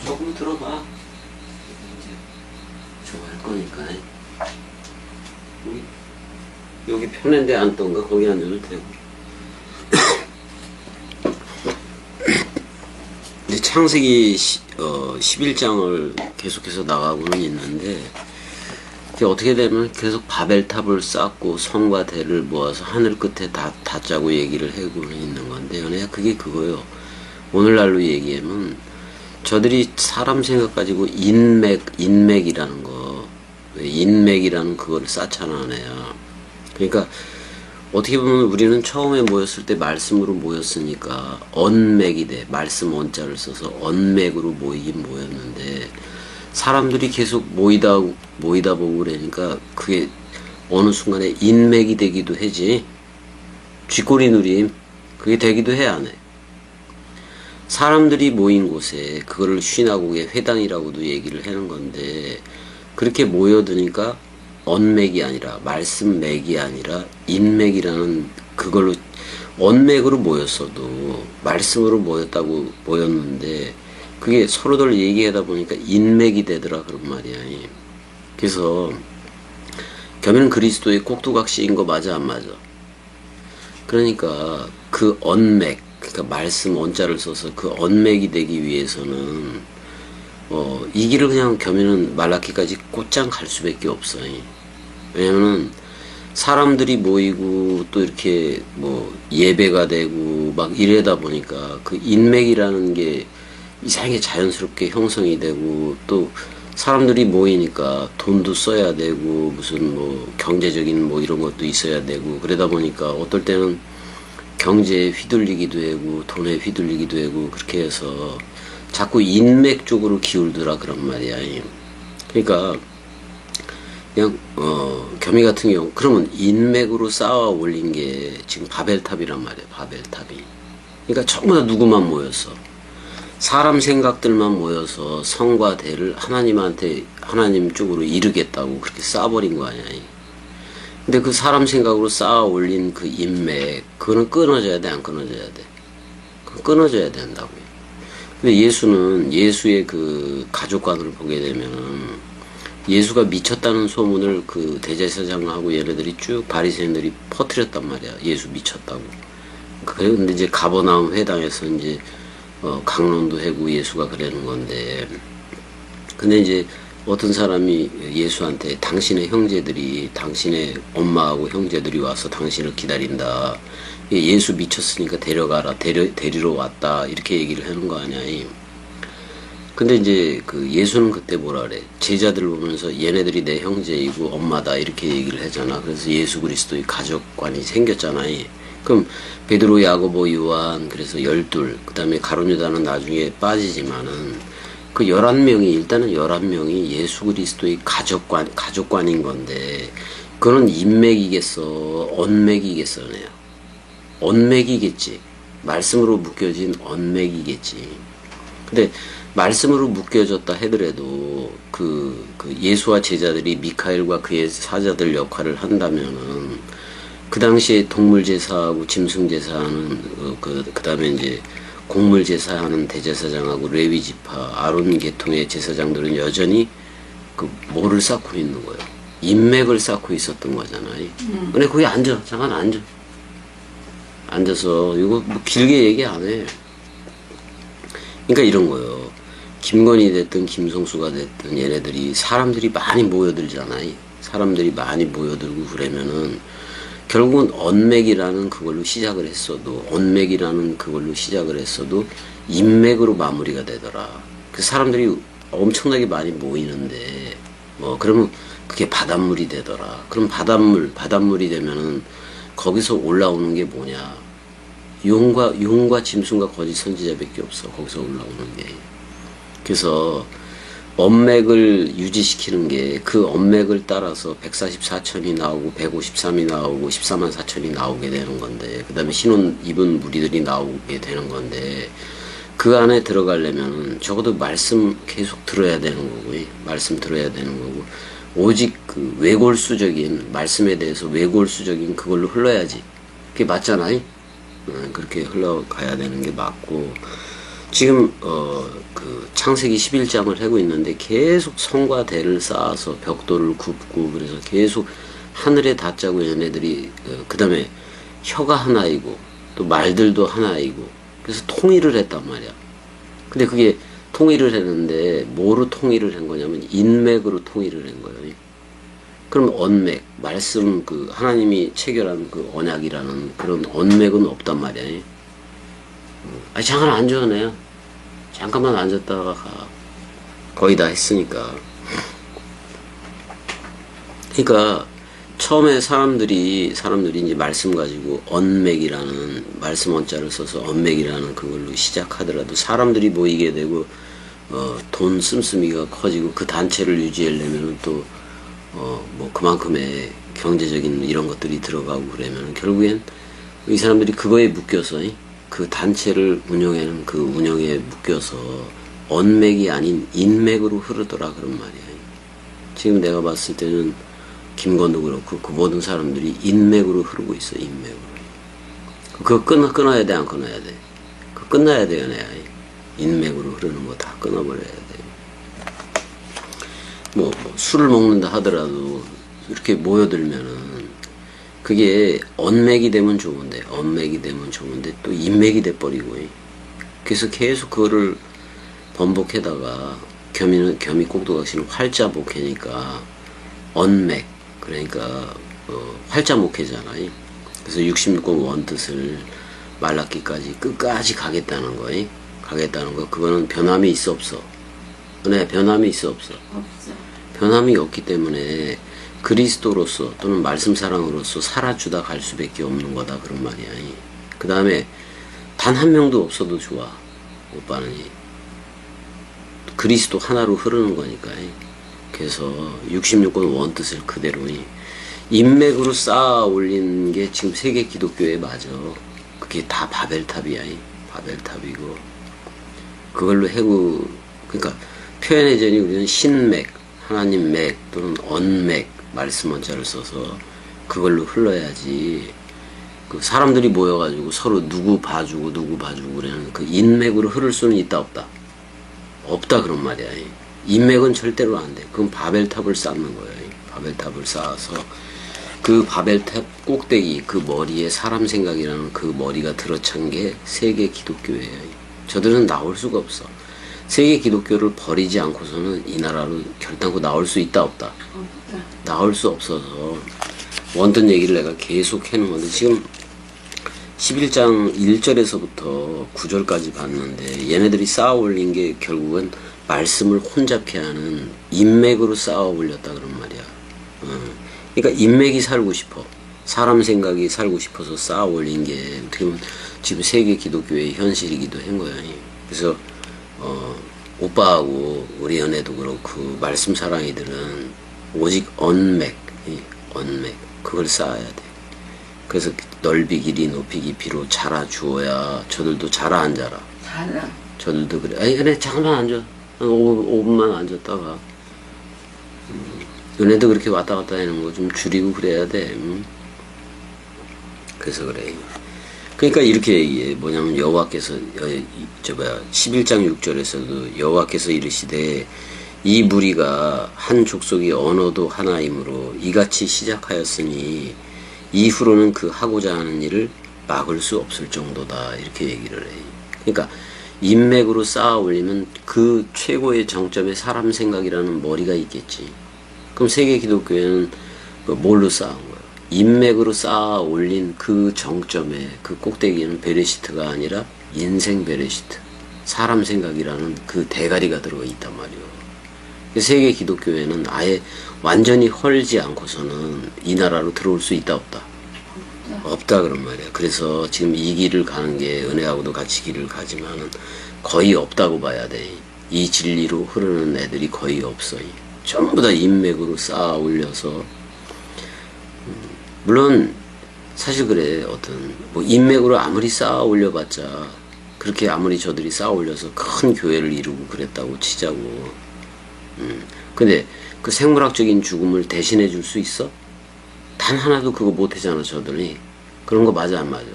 조금 들어봐. 이제 좋아할 거니까. 여기 편한데 앉던가 거기 앉아도 되고. 근데 창세기 11장을 계속해서 나가고는 있는데, 어떻게 되면 계속 바벨탑을 쌓고 성과 대를 모아서 하늘 끝에 다 짜고 얘기를 하고는 있는 건데, 그냥 그게 그거요. 오늘날로 얘기하면 저들이 사람 생각 가지고 인맥이라는 거, 인맥이라는 그거를 쌓잖아, 내야. 그러니까 어떻게 보면 우리는 처음에 모였을 때 말씀으로 모였으니까 언맥이 돼. 말씀 원자를 써서 언맥으로 모이긴 모였는데, 사람들이 계속 모이다 보고 그러니까 그게 어느 순간에 인맥이 되기도 하지. 쥐꼬리 누림 그게 되기도 해, 안 해? 사람들이 모인 곳에 그거를 쉬나고의 회당이라고도 얘기를 하는 건데, 그렇게 모여드니까 언맥이 아니라 말씀맥이 아니라 인맥이라는 그걸로, 언맥으로 모였어도 말씀으로 모였는데 그게 서로들 얘기하다 보니까 인맥이 되더라, 그런 말이야. 그래서 겸연은 그리스도의 꼭두각시인 거 맞아, 안 맞아? 그러니까 그 언맥, 그러니까 말씀 원자를 써서 그 언맥이 되기 위해서는 이 길을 그냥 겸연은 말라키까지 곧장 갈 수밖에 없어. 왜냐면은 사람들이 모이고 또 이렇게 뭐 예배가 되고 막 이래다 보니까 그 인맥이라는 게 이상하게 자연스럽게 형성이 되고, 또 사람들이 모이니까 돈도 써야 되고 무슨 뭐 경제적인 뭐 이런 것도 있어야 되고, 그러다 보니까 어떨 때는 경제에 휘둘리기도 하고 돈에 휘둘리기도 하고, 그렇게 해서 자꾸 인맥 쪽으로 기울더라, 그런 말이야. 그러니까 그냥 겸이 같은 경우 그러면 인맥으로 쌓아 올린 게 지금 바벨탑이란 말이야. 바벨탑이. 그러니까 전부 다 누구만 모였어? 사람 생각들만 모여서 성과 대를 하나님 쪽으로 이루겠다고 그렇게 쌓아버린 거 아니야. 근데 그 사람 생각으로 쌓아 올린 그 인맥, 그거는 끊어져야 돼, 안 끊어져야 돼? 그건 끊어져야 된다고요. 근데 예수는, 예수의 그 가족관을 보게 되면은 예수가 미쳤다는 소문을 그 대제사장하고 얘네들이 쭉 바리새인들이 퍼뜨렸단 말이야. 예수 미쳤다고. 그래, 근데 이제 가버나움 회당에서 이제 강론도 하고 예수가 그러는 건데, 근데 이제 어떤 사람이 예수한테 당신의 형제들이, 당신의 엄마하고 형제들이 와서 당신을 기다린다. 예수 미쳤으니까 데려가라. 데리러 왔다. 이렇게 얘기를 하는 거 아니야. 근데 이제 그 예수는 그때 뭐라 그래? 제자들을 보면서 얘네들이 내 형제이고 엄마다 이렇게 얘기를 하잖아. 그래서 예수 그리스도의 가족관이 생겼잖아. 그럼 베드로, 야고보, 요한, 그래서 12, 그 다음에 가룟 유다는 나중에 빠지지만은 그 11명이, 일단은 11명이 예수 그리스도의 가족관인 건데, 그거는 인맥이겠어? 언맥이겠어? 내야. 언맥이겠지. 말씀으로 묶여진 언맥이겠지. 근데 말씀으로 묶여졌다 하더라도 그 예수와 제자들이 미카엘과 그의 사자들 역할을 한다면은, 그 당시에 동물제사하고 짐승제사하는 그 다음에 이제 곡물제사하는 대제사장하고 레위지파 아론 계통의 제사장들은 여전히 그 뭐를 쌓고 있는 거예요? 인맥을 쌓고 있었던 거잖아요. 근데 거기 앉아, 잠깐 앉아. 앉아서 이거 뭐 길게 얘기 안 해. 그러니까 이런 거예요. 김건희 됐든 김성수가 됐든 얘네들이 사람들이 많이 모여들잖아요. 사람들이 많이 모여들고 그러면은 결국은 언맥이라는 그걸로 시작을 했어도, 언맥이라는 그걸로 시작을 했어도 인맥으로 마무리가 되더라. 그 사람들이 엄청나게 많이 모이는데 그러면 그게 바닷물이 되더라. 그럼 바닷물이 되면은 거기서 올라오는 게 뭐냐? 용과 짐승과 거짓 선지자밖에 없어. 거기서 올라오는 게. 그래서 언맥을 유지시키는 게, 그 언맥을 따라서 144천이 나오고 153이 나오고 14만 4천이 나오게 되는 건데, 그 다음에 신혼 입은 무리들이 나오게 되는 건데, 그 안에 들어가려면 적어도 말씀 계속 들어야 되는 거고, 말씀 들어야 되는 거고, 오직 그 외골수적인 말씀에 대해서 외골수적인 그걸로 흘러야지. 그게 맞잖아요. 그렇게 흘러가야 되는 게 맞고, 지금 그 창세기 11장을 하고 있는데 계속 성과 대를 쌓아서 벽돌을 굽고 그래서 계속 하늘에 닿자고 얘네들이 그 다음에 혀가 하나이고 또 말들도 하나이고 그래서 통일을 했단 말이야. 근데 그게 통일을 했는데 뭐로 통일을 한 거냐면 인맥으로 통일을 한 거예요. 그럼 언맥, 말씀 그 하나님이 체결한 그 언약이라는 그런 언맥은 없단 말이야. 잠깐 앉아내요. 잠깐만 앉았다가 가. 거의 다 했으니까. 그러니까 처음에 사람들이 이제 말씀 가지고 언맥이라는 말씀 원자를 써서 언맥이라는 그걸로 시작하더라도 사람들이 모이게 되고 돈 씀씀이가 커지고 그 단체를 유지하려면 또 뭐 그만큼의 경제적인 이런 것들이 들어가고 그러면 결국엔 이 사람들이 그거에 묶여서 그 단체를 운영하는 그 운영에 묶여서 언맥이 아닌 인맥으로 흐르더라 그런 말이야. 지금 내가 봤을 때는 김건도 그렇고 그 모든 사람들이 인맥으로 흐르고 있어. 인맥으로. 그거 끊어야 돼 안 끊어야 돼? 그거 끝나야 돼요. 내가 인맥으로 흐르는 거 다 끊어버려야 돼. 뭐 술을 먹는다 하더라도 이렇게 모여들면은 그게 언맥이 되면 좋은데 또 인맥이 돼버리고 그래서 계속 그거를 번복해다가 겸이 꼭두각시는 활자 목회니까 언맥 그러니까 활자 목회잖아. 그래서 66권 원뜻을 말라기까지 끝까지 가겠다는 거. 그거는 변함이 있어 없어? 네, 변함이 있어 없어? 없어. 변함이 없기 때문에 그리스도로서 또는 말씀 사랑으로서 살아주다 갈 수밖에 없는 거다 그런 말이야. 그 다음에 단 한 명도 없어도 좋아. 오빠는 그리스도 하나로 흐르는 거니까. 그래서 66권 원뜻을 그대로 인맥으로 쌓아 올린 게 지금 세계 기독교에 맞아. 그게 다 바벨탑이야. 바벨탑이고 그걸로 그러니까 표현의 전이 우리는 신맥, 하나님 맥 또는 언맥 말씀 원자를 써서 그걸로 흘러야지. 그 사람들이 모여가지고 서로 누구 봐주고 그러는 그 인맥으로 흐를 수는 있다 없다? 없다 그런 말이야. 인맥은 절대로 안 돼. 그건 바벨탑을 쌓는 거예요. 바벨탑을 쌓아서 그 바벨탑 꼭대기 그 머리에 사람 생각이라는 그 머리가 들어찬 게 세계 기독교예요. 저들은 나올 수가 없어. 세계 기독교를 버리지 않고서는 이 나라로 결단코 나올 수 있다 없다? 없다. 나올 수 없어서 원던 얘기를 내가 계속 해놓은 건데 지금 11장 1절에서부터 9절까지 봤는데 얘네들이 쌓아 올린 게 결국은 말씀을 혼잡케 하는 인맥으로 쌓아 올렸다 그런 말이야. 그러니까 인맥이 살고 싶어. 사람 생각이 살고 싶어서 쌓아 올린 게 어떻게 보면 지금 세계 기독교의 현실이기도 한 거야. 그래서 오빠하고 우리 연애도 그렇고 말씀 사랑이들은 오직 언맥 그걸 쌓아야 돼. 그래서 넓이 길이 높이 깊이로 자라 주어야 저들도 자라 안 자라. 자라. 저들도 그래. 그래 잠깐만 앉아. 한 5분만 앉았다가 연애도 그렇게 왔다 갔다 하는 거 좀 줄이고 그래야 돼. 그래서 그래. 그러니까 이렇게 얘기해. 뭐냐면 여호와께서 11장 6절에서도 여호와께서 이르시되 이 무리가 한 족속이 언어도 하나이므로 이같이 시작하였으니 이후로는 그 하고자 하는 일을 막을 수 없을 정도다 이렇게 얘기를 해. 그러니까 인맥으로 쌓아 올리면 그 최고의 정점에 사람 생각이라는 머리가 있겠지. 그럼 세계 기독교회는 뭘로 쌓은 거야? 인맥으로 쌓아 올린 그 정점에 그 꼭대기에는 베레시트가 아니라 인생 베레시트, 사람 생각이라는 그 대가리가 들어가 있단 말이오. 세계 기독교회는 아예 완전히 헐지 않고서는 이 나라로 들어올 수 있다 없다? 없다 그런 말이야. 그래서 지금 이 길을 가는 게 은혜하고도 같이 길을 가지만은 거의 없다고 봐야 돼. 이 진리로 흐르는 애들이 거의 없어. 전부 다 인맥으로 쌓아 올려서 물론 사실 그래. 어떤 뭐 인맥으로 아무리 쌓아 올려봤자 그렇게 아무리 저들이 쌓아 올려서 큰 교회를 이루고 그랬다고 치자고. 근데 그 생물학적인 죽음을 대신해 줄 수 있어? 단 하나도 그거 못하잖아 저들이. 그런 거 맞아 안 맞아?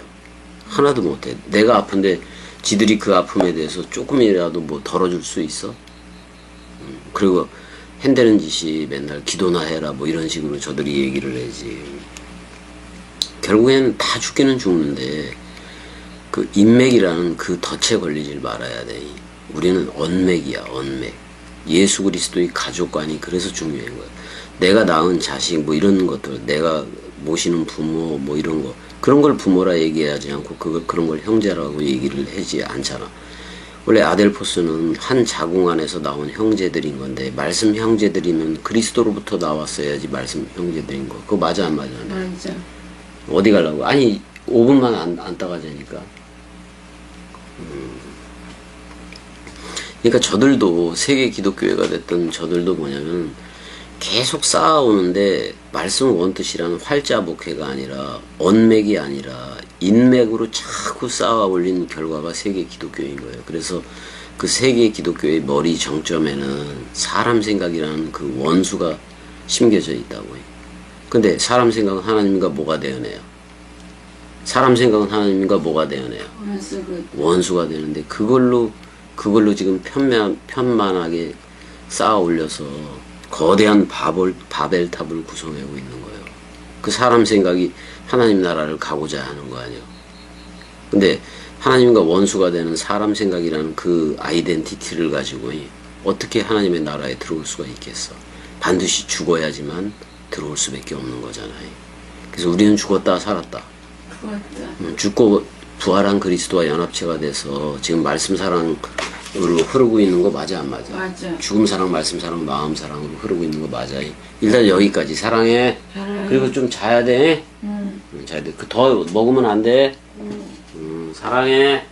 하나도 못해. 내가 아픈데 지들이 그 아픔에 대해서 조금이라도 뭐 덜어줄 수 있어? 그리고 핸드는 짓이 맨날 기도나 해라 뭐 이런 식으로 저들이 얘기를 하지. 결국에는 다 죽기는 죽는데 그 인맥이라는 그 덫에 걸리질 말아야 돼. 우리는 언맥이야, 언맥. 예수 그리스도의 가족관이 그래서 중요한 거야. 내가 낳은 자식 뭐 이런 것들, 내가 모시는 부모 뭐 이런 거, 그런 걸 부모라 얘기하지 않고 그런 걸 형제라고 얘기를 하지 않잖아. 원래 아델포스는 한 자궁 안에서 나온 형제들인 건데, 말씀 형제들이면 그리스도로부터 나왔어야지 말씀 형제들인 거. 그거 맞아 안 맞아? 맞아. 어디 가려고? 아니 5분만 안 따가자니까. 그러니까 저들도 세계 기독교회가 됐던 저들도 뭐냐면 계속 쌓아오는데 말씀 원뜻이라는 활자 목회가 아니라 언맥이 아니라 인맥으로 자꾸 쌓아 올린 결과가 세계 기독교인 거예요. 그래서 그 세계 기독교의 머리 정점에는 사람 생각이라는 그 원수가 심겨져 있다고요. 근데 사람 생각은 하나님과 뭐가 되어내요? 사람 생각은 하나님과 뭐가 되어내요? 원수가 되는데 그걸로 지금 편만하게 쌓아 올려서 거대한 바벨탑을 구성하고 있는 거예요. 그 사람 생각이 하나님 나라를 가고자 하는 거 아니에요. 근데 하나님과 원수가 되는 사람 생각이라는 그 아이덴티티를 가지고 어떻게 하나님의 나라에 들어올 수가 있겠어. 반드시 죽어야지만 들어올 수밖에 없는 거잖아요. 그래서 우리는 죽었다 살았다. 죽고 부활한 그리스도와 연합체가 돼서 지금 말씀 사랑으로 흐르고 있는 거 맞아 안 맞아? 맞아. 죽음 사랑, 말씀 사랑, 마음 사랑으로 흐르고 있는 거 맞아. 일단 여기까지 사랑해. 그리고 좀 자야 돼. 자야 돼. 그 더 먹으면 안 돼. 사랑해.